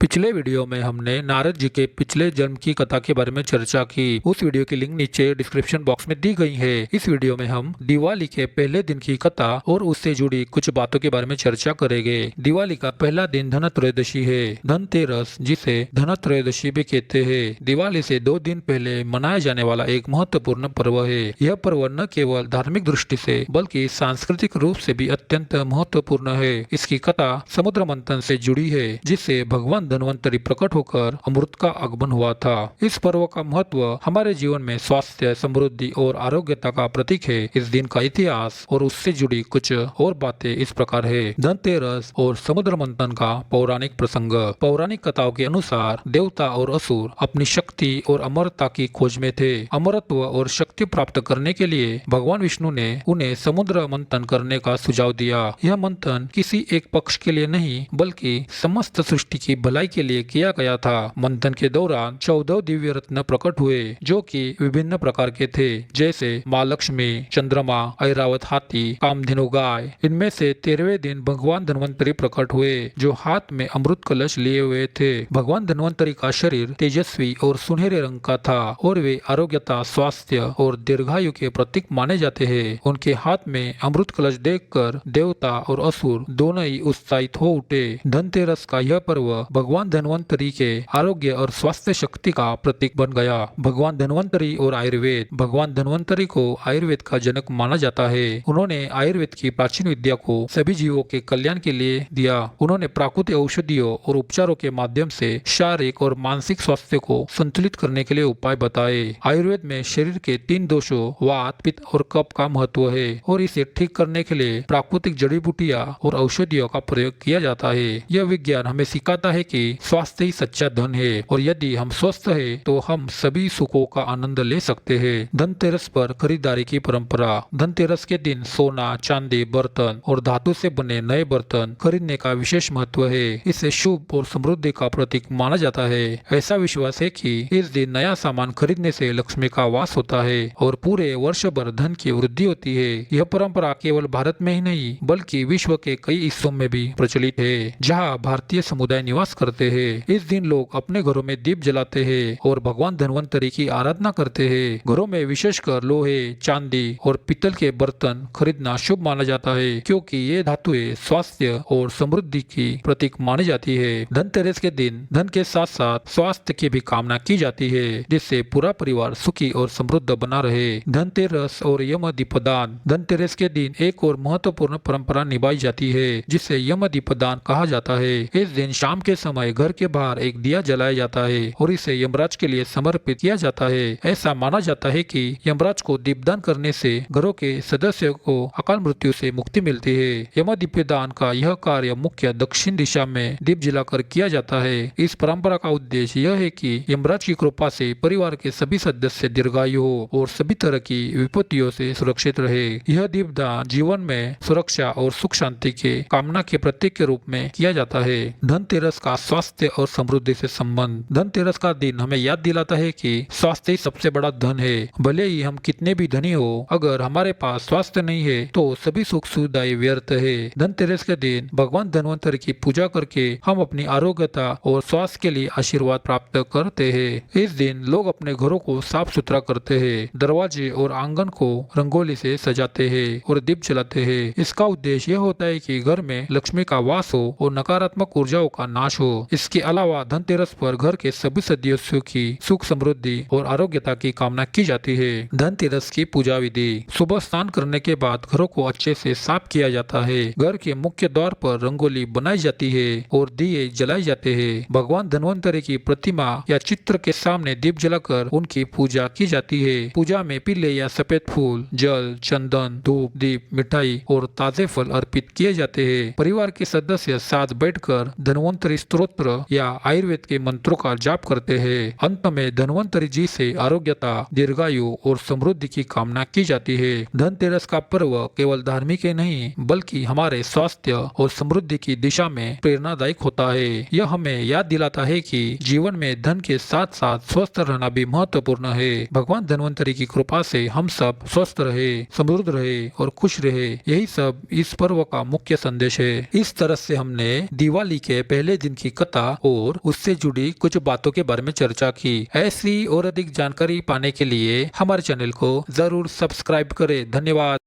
पिछले वीडियो में हमने नारद जी के पिछले जन्म की कथा के बारे में चर्चा की। उस वीडियो की लिंक नीचे डिस्क्रिप्शन बॉक्स में दी गई है। इस वीडियो में हम दिवाली के पहले दिन की कथा और उससे जुड़ी कुछ बातों के बारे में चर्चा करेंगे। दिवाली का पहला दिन धनत्रयोदशी है। धनतेरस जिसे धनत्रयोदशी भी कहते हैं, दिवाली से 2 दिन पहले मनाया जाने वाला एक महत्वपूर्ण पर्व है। यह पर्व न केवल धार्मिक दृष्टि से बल्कि सांस्कृतिक रूप से भी अत्यंत महत्वपूर्ण है। इसकी कथा समुद्र मंथन से जुड़ी है, जिससे भगवान धन्वंतरी प्रकट होकर अमृत का आगमन हुआ था। इस पर्व का महत्व हमारे जीवन में स्वास्थ्य, समृद्धि और आरोग्यता का प्रतीक है। इस दिन का इतिहास और उससे जुड़ी कुछ और बातें इस प्रकार है। धनतेरस और समुद्र मंथन का पौराणिक प्रसंग। पौराणिक कथाओं के अनुसार देवता और असुर अपनी शक्ति और अमरता की खोज में थे। अमरत्व और शक्ति प्राप्त करने के लिए भगवान विष्णु ने उन्हें समुद्र मंथन करने का सुझाव दिया। यह मंथन किसी एक पक्ष के लिए नहीं बल्कि समस्त सृष्टि की भलाई के लिए किया गया था। मंथन के दौरान 14 दिव्य रत्न प्रकट हुए, जो कि विभिन्न प्रकार के थे, जैसे माँ लक्ष्मी, चंद्रमा, ऐरावत हाथी, कामधेनु गाय। इनमें से 13वें दिन भगवान धन्वंतरी प्रकट हुए, जो हाथ में अमृत कलश लिए हुए थे। भगवान धन्वंतरी का शरीर तेजस्वी और सुनहरे रंग का था और वे आरोग्यता, स्वास्थ्य और दीर्घायु के प्रतीक माने जाते हैं। उनके हाथ में अमृत कलश देखकर देवता और असुर दोनों ही उत्साहित हो उठे। धनतेरस का यह पर्व भगवान धन्वंतरी के आरोग्य और स्वास्थ्य शक्ति का प्रतीक बन गया। भगवान धन्वंतरी और आयुर्वेद। भगवान धन्वंतरी को आयुर्वेद का जनक माना जाता है। उन्होंने आयुर्वेद की प्राचीन विद्या को सभी जीवों के कल्याण के लिए दिया। उन्होंने प्राकृतिक औषधियों और उपचारों के माध्यम से शारीरिक और मानसिक स्वास्थ्य को संतुलित करने के लिए उपाय बताए। आयुर्वेद में शरीर के 3 दोषों वात, पित्त और कफ का महत्व है और इसे ठीक करने के लिए प्राकृतिक जड़ी बूटियां और औषधियों का प्रयोग किया जाता है। यह विज्ञान हमें सिखाता है कि स्वास्थ्य ही सच्चा धन है और यदि हम स्वस्थ हैं तो हम सभी सुखों का आनंद ले सकते हैं। धनतेरस पर खरीदारी की परंपरा। धनतेरस के दिन सोना, चांदी, बर्तन और धातु से बने नए बर्तन खरीदने का विशेष महत्व है। इसे शुभ और समृद्धि का प्रतीक माना जाता है। ऐसा विश्वास है कि इस दिन नया सामान खरीदने से लक्ष्मी का वास होता है और पूरे वर्ष भर धन की वृद्धि होती है। यह परंपरा केवल भारत में ही नहीं बल्कि विश्व के कई हिस्सों में भी प्रचलित है, जहाँ भारतीय समुदाय निवास करते हैं। इस दिन लोग अपने घरों में दीप जलाते हैं और भगवान धन्वंतरी की आराधना करते हैं। घरों में विशेषकर लोहे, चांदी और पीतल के बर्तन खरीदना शुभ माना जाता है, क्योंकि ये धातुएं स्वास्थ्य और समृद्धि की प्रतीक मानी जाती है। धनतेरस के दिन धन के साथ साथ स्वास्थ्य की भी कामना की जाती है, जिससे पूरा परिवार सुखी और समृद्ध बना रहे। धनतेरस और यम दीपदान। धनतेरस के दिन एक और महत्वपूर्ण परंपरा निभाई जाती है, जिसे यम दीपदान कहा जाता है। इस दिन शाम के समय घर के बाहर एक दिया जलाया जाता है और इसे यमराज के लिए समर्पित किया जाता है। ऐसा माना जाता है कि यमराज को दीपदान करने से घरों के सदस्यों को अकाल मृत्यु से मुक्ति मिलती है। यम दीपदान का यह कार्य मुख्य दक्षिण दिशा में दीप जलाकर किया जाता है। इस परंपरा का उद्देश्य यह है कि यमराज की कृपा से परिवार के सभी सदस्य दीर्घायु हो और सभी तरह की विपत्तियों से सुरक्षित रहे। यह दीपदान जीवन में सुरक्षा और सुख शांति के कामना के प्रतीक के रूप में किया जाता है। धनतेरस का स्वास्थ्य और समृद्धि से संबंध। धनतेरस का दिन हमें याद दिलाता है कि स्वास्थ्य ही सबसे बड़ा धन है। भले ही हम कितने भी धनी हो, अगर हमारे पास स्वास्थ्य नहीं है तो सभी सुख सुविधाएं व्यर्थ है। धनतेरस के दिन भगवान धन्वंतरी की पूजा करके हम अपनी आरोग्यता और स्वास्थ्य के लिए आशीर्वाद प्राप्त करते हैं। इस दिन लोग अपने घरों को साफ सुथरा करते हैं, दरवाजे और आंगन को रंगोली से सजाते हैं और दीप जलाते हैं। इसका उद्देश्य यह होता है कि घर में लक्ष्मी का वास हो और नकारात्मक ऊर्जाओं का नाश हो। इसके अलावा धनतेरस पर घर के सभी सदस्यों की सुख, समृद्धि और आरोग्यता की कामना की जाती है। धनतेरस की पूजा विधि। सुबह स्नान करने के बाद घरों को अच्छे से साफ किया जाता है। घर के मुख्य द्वार पर रंगोली बनाई जाती है और दिए जलाए जाते हैं। भगवान धन्वंतरी की प्रतिमा या चित्र के सामने दीप जलाकर उनकी पूजा की जाती है। पूजा में पीले या सफेद फूल, जल, चंदन, धूप, दीप, मिठाई और ताजे फल अर्पित किए जाते हैं। परिवार के सदस्य साथ बैठकर धन्वंतरी स्तोत्र या आयुर्वेद के मंत्रों का जाप करते हैं। अंत में धन्वंतरी जी से आरोग्यता, दीर्घायु और समृद्धि की कामना की जाती है। धनतेरस का पर्व केवल धार्मिक ही नहीं बल्कि हमारे स्वास्थ्य और समृद्धि की दिशा में प्रेरणादायक होता है। यह हमें याद दिलाता है कि जीवन में धन के साथ साथ स्वस्थ रहना भी महत्वपूर्ण है। भगवान धन्वंतरी की कृपा से हम सब स्वस्थ रहे, समृद्ध रहे और खुश रहे। यही सब इस पर्व का मुख्य संदेश है। इस तरह से हमने दिवाली के पहले दिन की की कथा और उससे जुड़ी कुछ बातों के बारे में चर्चा की। ऐसी और अधिक जानकारी पाने के लिए हमारे चैनल को जरूर सब्सक्राइब करें। धन्यवाद।